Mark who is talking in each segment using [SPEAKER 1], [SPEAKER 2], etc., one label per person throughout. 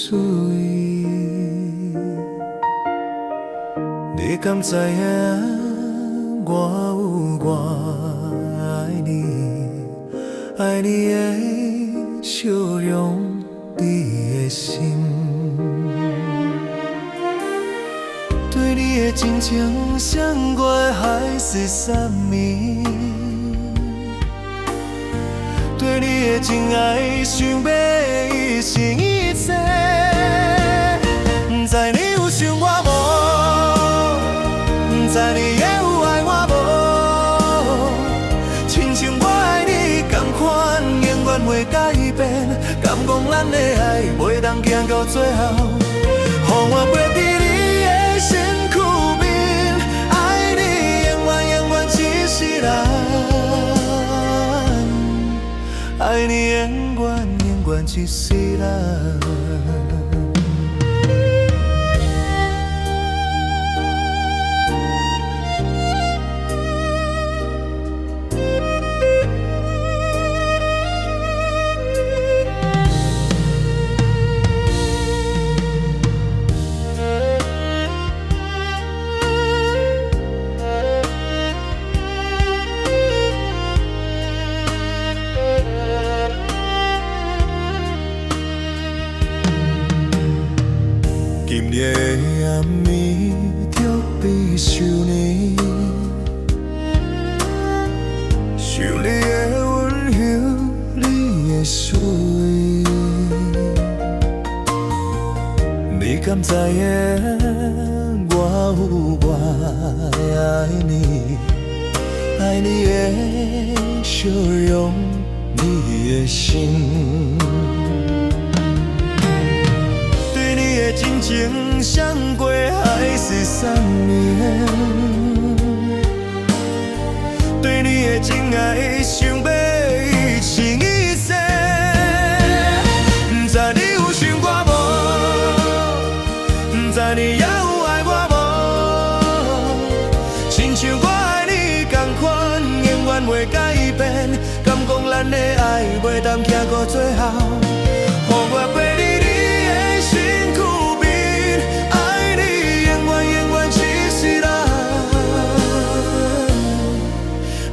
[SPEAKER 1] 水。你敢知影我有多爱你？爱你的笑容，你的心。对你的真情，伤过的海是什么？对你的真爱，想要一生一世。不知你有想我无？不知你会有爱我无？亲像我爱你同款，永远袂改变。敢讲咱的爱袂当行到最后？予我陪在你的身躯边，爱你永远永远一世人。爱你永远永远一世人。今夜的暗暝，就比想你，想你的温柔，你的水。你敢知影我有多爱你？爱你的笑容，你的心。真情伤过还是什么？对你的真爱，想要一生一世。不知你有想我无？不知你也有爱我无？亲像我爱你同款，永远袂改变。敢讲咱的爱袂当行到最后？予我陪你。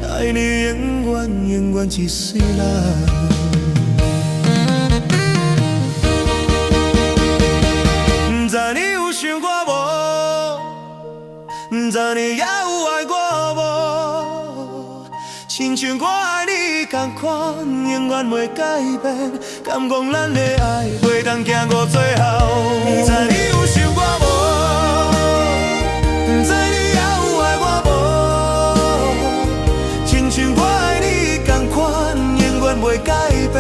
[SPEAKER 1] 爱你永远永远一世人。不知你有想我无？不知你也有爱我无？亲像我爱你同款，永远袂改变。敢讲咱的爱袂当行到最后？不知你有想我无？不知你也有爱我无？像我爱你同款，永远袂改变。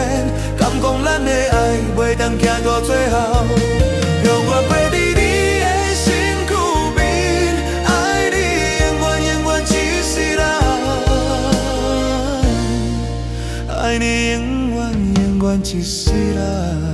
[SPEAKER 1] 敢讲咱的爱袂当行到最后？让我陪在你的身躯边，爱你永远永远一世人。爱你永远永远一世人。